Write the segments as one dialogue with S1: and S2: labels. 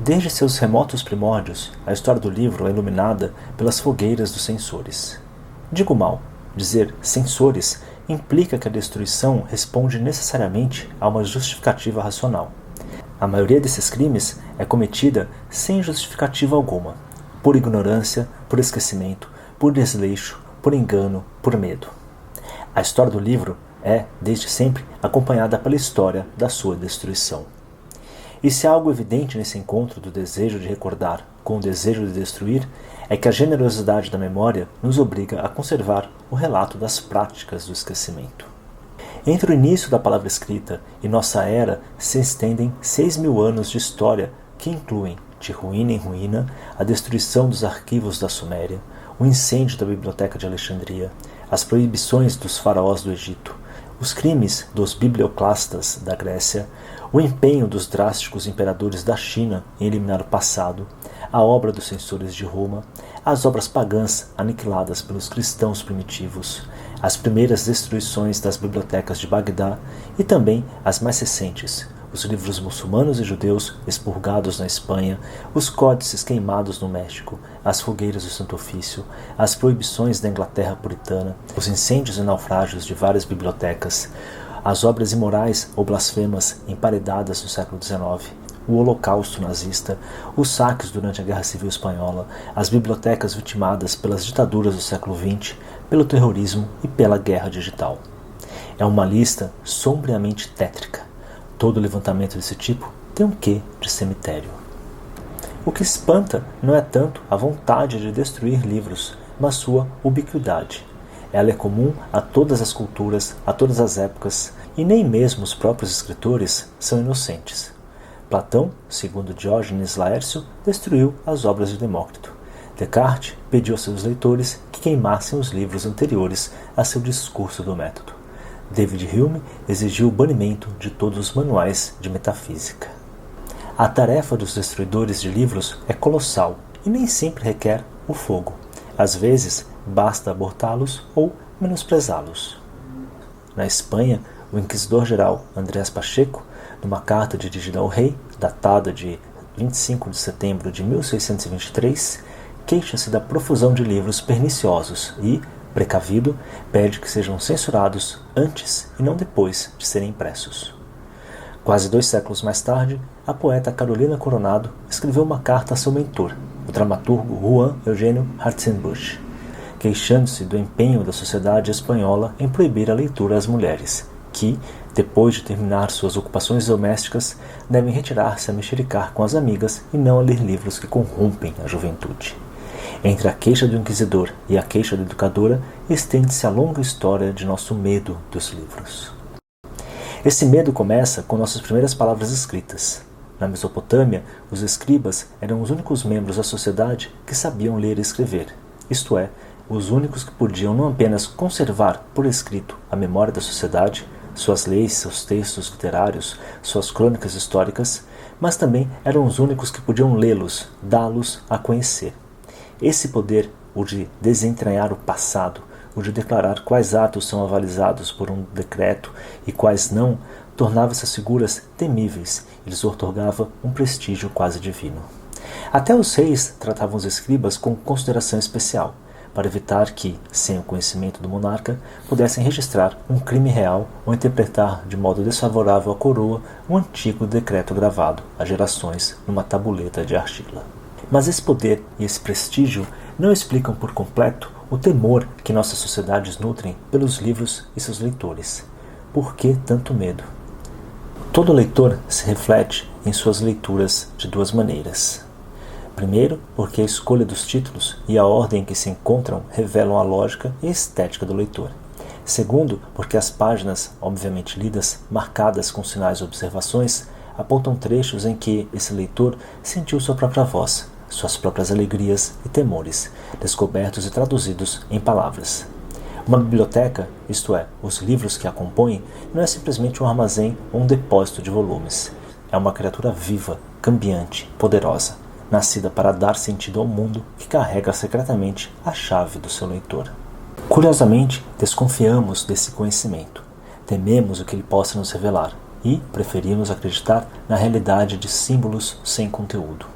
S1: Desde seus remotos primórdios, a história do livro é iluminada pelas fogueiras dos censores. Digo mal, dizer censores implica que a destruição responde necessariamente a uma justificativa racional. A maioria desses crimes é cometida sem justificativa alguma, por ignorância, por esquecimento, por desleixo, por engano, por medo. A história do livro é, desde sempre, acompanhada pela história da sua destruição. E se há algo evidente nesse encontro do desejo de recordar com o desejo de destruir, é que a generosidade da memória nos obriga a conservar o relato das práticas do esquecimento. Entre o início da palavra escrita e nossa era se estendem 6.000 anos de história que incluem, de ruína em ruína, a destruição dos arquivos da Suméria, o incêndio da Biblioteca de Alexandria, as proibições dos faraós do Egito, os crimes dos biblioclastas da Grécia, o empenho dos drásticos imperadores da China em eliminar o passado, a obra dos censores de Roma, as obras pagãs aniquiladas pelos cristãos primitivos, as primeiras destruições das bibliotecas de Bagdá e também as mais recentes, os livros muçulmanos e judeus expurgados na Espanha, os códices queimados no México, as fogueiras do Santo Ofício, as proibições da Inglaterra puritana, os incêndios e naufrágios de várias bibliotecas, as obras imorais ou blasfemas emparedadas no século XIX, o Holocausto nazista, os saques durante a Guerra Civil Espanhola, as bibliotecas vitimadas pelas ditaduras do século XX, pelo terrorismo e pela guerra digital. É uma lista sombriamente tétrica. Todo levantamento desse tipo tem um quê de cemitério. O que espanta não é tanto a vontade de destruir livros, mas sua ubiquidade. Ela é comum a todas as culturas, a todas as épocas, e nem mesmo os próprios escritores são inocentes. Platão, segundo Diógenes Laércio, destruiu as obras de Demócrito. Descartes pediu a seus leitores que queimassem os livros anteriores a seu discurso do método. David Hume exigiu o banimento de todos os manuais de metafísica. A tarefa dos destruidores de livros é colossal e nem sempre requer o fogo. Às vezes, basta abortá-los ou menosprezá-los. Na Espanha, o inquisidor-geral Andrés Pacheco, numa carta dirigida ao rei, datada de 25 de setembro de 1623, queixa-se da profusão de livros perniciosos e, precavido, pede que sejam censurados antes e não depois de serem impressos. Quase 2 séculos mais tarde, a poeta Carolina Coronado escreveu uma carta a seu mentor, o dramaturgo Juan Eugênio Hartzenbusch, queixando-se do empenho da sociedade espanhola em proibir a leitura às mulheres, que, depois de terminar suas ocupações domésticas, devem retirar-se a mexericar com as amigas e não a ler livros que corrompem a juventude. Entre a queixa do inquisidor e a queixa da educadora, estende-se a longa história de nosso medo dos livros. Esse medo começa com nossas primeiras palavras escritas. Na Mesopotâmia, os escribas eram os únicos membros da sociedade que sabiam ler e escrever, isto é, os únicos que podiam não apenas conservar por escrito a memória da sociedade, suas leis, seus textos literários, suas crônicas históricas, mas também eram os únicos que podiam lê-los, dá-los a conhecer. Esse poder, o de desentranhar o passado, o de declarar quais atos são avalizados por um decreto e quais não, tornava essas figuras temíveis e lhes outorgava um prestígio quase divino. Até os reis tratavam os escribas com consideração especial, para evitar que, sem o conhecimento do monarca, pudessem registrar um crime real ou interpretar de modo desfavorável à coroa um antigo decreto gravado há gerações numa tabuleta de argila. Mas esse poder e esse prestígio não explicam por completo o temor que nossas sociedades nutrem pelos livros e seus leitores. Por que tanto medo? Todo leitor se reflete em suas leituras de 2 maneiras. Primeiro, porque a escolha dos títulos e a ordem em que se encontram revelam a lógica e a estética do leitor. Segundo, porque as páginas, obviamente lidas, marcadas com sinais e observações, apontam trechos em que esse leitor sentiu sua própria voz, suas próprias alegrias e temores, descobertos e traduzidos em palavras. Uma biblioteca, isto é, os livros que a compõem, não é simplesmente um armazém ou um depósito de volumes. É uma criatura viva, cambiante, poderosa, nascida para dar sentido ao mundo que carrega secretamente a chave do seu leitor. Curiosamente, desconfiamos desse conhecimento. Tememos o que ele possa nos revelar e preferimos acreditar na realidade de símbolos sem conteúdo.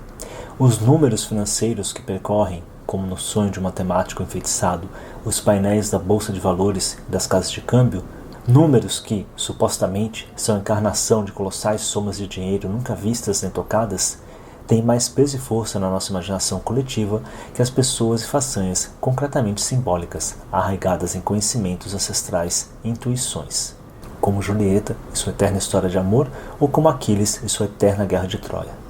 S1: Os números financeiros que percorrem, como no sonho de um matemático enfeitiçado, os painéis da bolsa de valores e das casas de câmbio, números que, supostamente, são a encarnação de colossais somas de dinheiro nunca vistas nem tocadas, têm mais peso e força na nossa imaginação coletiva que as pessoas e façanhas concretamente simbólicas, arraigadas em conhecimentos ancestrais e intuições, como Julieta e sua eterna história de amor, ou como Aquiles e sua eterna guerra de Troia.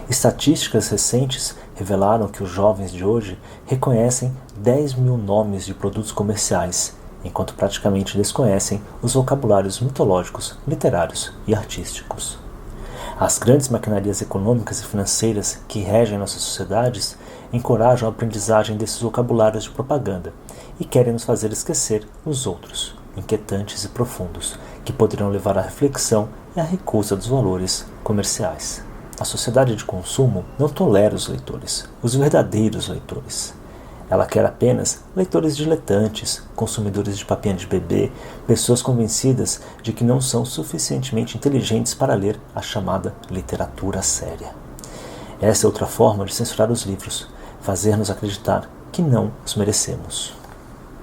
S1: Estatísticas recentes revelaram que os jovens de hoje reconhecem 10 mil nomes de produtos comerciais, enquanto praticamente desconhecem os vocabulários mitológicos, literários e artísticos. As grandes maquinarias econômicas e financeiras que regem nossas sociedades encorajam a aprendizagem desses vocabulários de propaganda e querem nos fazer esquecer os outros, inquietantes e profundos, que poderão levar à reflexão e à recusa dos valores comerciais. A sociedade de consumo não tolera os leitores, os verdadeiros leitores. Ela quer apenas leitores diletantes, consumidores de papinha de bebê, pessoas convencidas de que não são suficientemente inteligentes para ler a chamada literatura séria. Essa é outra forma de censurar os livros, fazer-nos acreditar que não os merecemos.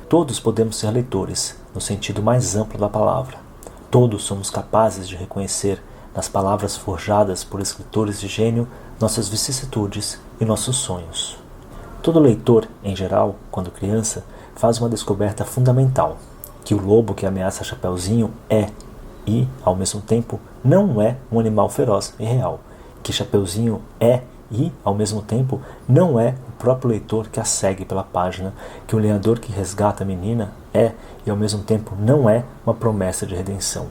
S1: Todos podemos ser leitores, no sentido mais amplo da palavra. Todos somos capazes de reconhecer, nas palavras forjadas por escritores de gênio, nossas vicissitudes e nossos sonhos. Todo leitor, em geral, quando criança, faz uma descoberta fundamental, que o lobo que ameaça Chapeuzinho é, e, ao mesmo tempo, não é um animal feroz e real, que Chapeuzinho é e, ao mesmo tempo, não é o próprio leitor que a segue pela página, que o lenhador que resgata a menina é e, ao mesmo tempo, não é uma promessa de redenção.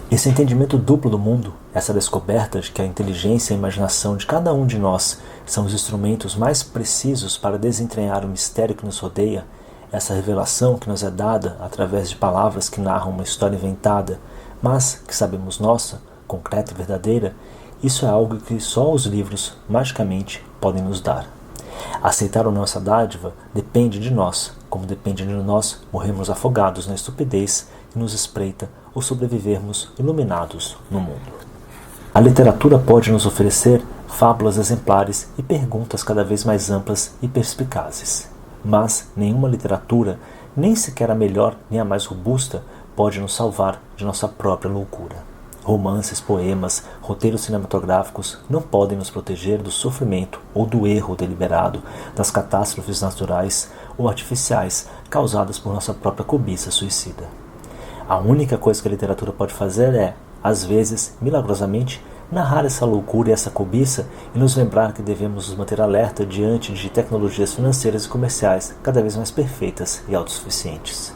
S1: Esse entendimento duplo do mundo, essa descoberta de que a inteligência e a imaginação de cada um de nós são os instrumentos mais precisos para desentranhar o mistério que nos rodeia, essa revelação que nos é dada através de palavras que narram uma história inventada, mas que sabemos nossa, concreta e verdadeira, isso é algo que só os livros, magicamente, podem nos dar. Aceitar ou não essa dádiva depende de nós, como depende de nós morrermos afogados na estupidez que nos espreita ou sobrevivermos iluminados no mundo. A literatura pode nos oferecer fábulas exemplares e perguntas cada vez mais amplas e perspicazes. Mas nenhuma literatura, nem sequer a melhor nem a mais robusta, pode nos salvar de nossa própria loucura. Romances, poemas, roteiros cinematográficos não podem nos proteger do sofrimento ou do erro deliberado, das catástrofes naturais ou artificiais causadas por nossa própria cobiça suicida. A única coisa que a literatura pode fazer é, às vezes, milagrosamente, narrar essa loucura e essa cobiça e nos lembrar que devemos nos manter alerta diante de tecnologias financeiras e comerciais cada vez mais perfeitas e autossuficientes.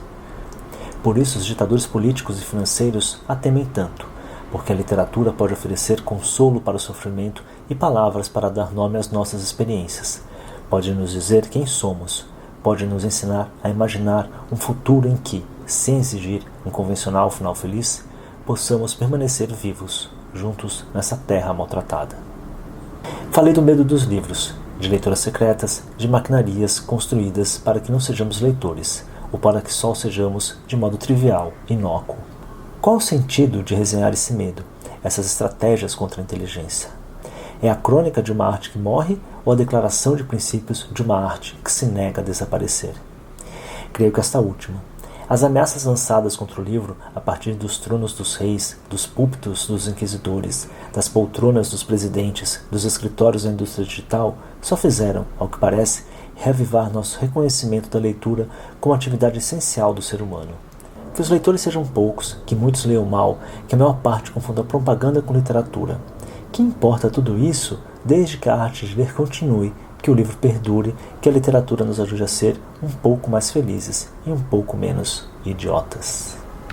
S1: Por isso, os ditadores políticos e financeiros a temem tanto, porque a literatura pode oferecer consolo para o sofrimento e palavras para dar nome às nossas experiências. Pode nos dizer quem somos, pode nos ensinar a imaginar um futuro em que, sem exigir um convencional final feliz, possamos permanecer vivos, juntos nessa terra maltratada. Falei do medo dos livros, de leituras secretas, de maquinarias construídas para que não sejamos leitores, ou para que só sejamos de modo trivial, inócuo. Qual o sentido de resenhar esse medo, essas estratégias contra a inteligência? É a crônica de uma arte que morre ou a declaração de princípios de uma arte que se nega a desaparecer? Creio que esta última. As ameaças lançadas contra o livro a partir dos tronos dos reis, dos púlpitos dos inquisidores, das poltronas dos presidentes, dos escritórios da indústria digital, só fizeram, ao que parece, reavivar nosso reconhecimento da leitura como atividade essencial do ser humano. Que os leitores sejam poucos, que muitos leiam mal, que a maior parte confunda propaganda com literatura. Que importa tudo isso, desde que a arte de ler continue, que o livro perdure, que a literatura nos ajude a ser um pouco mais felizes e um pouco menos idiotas.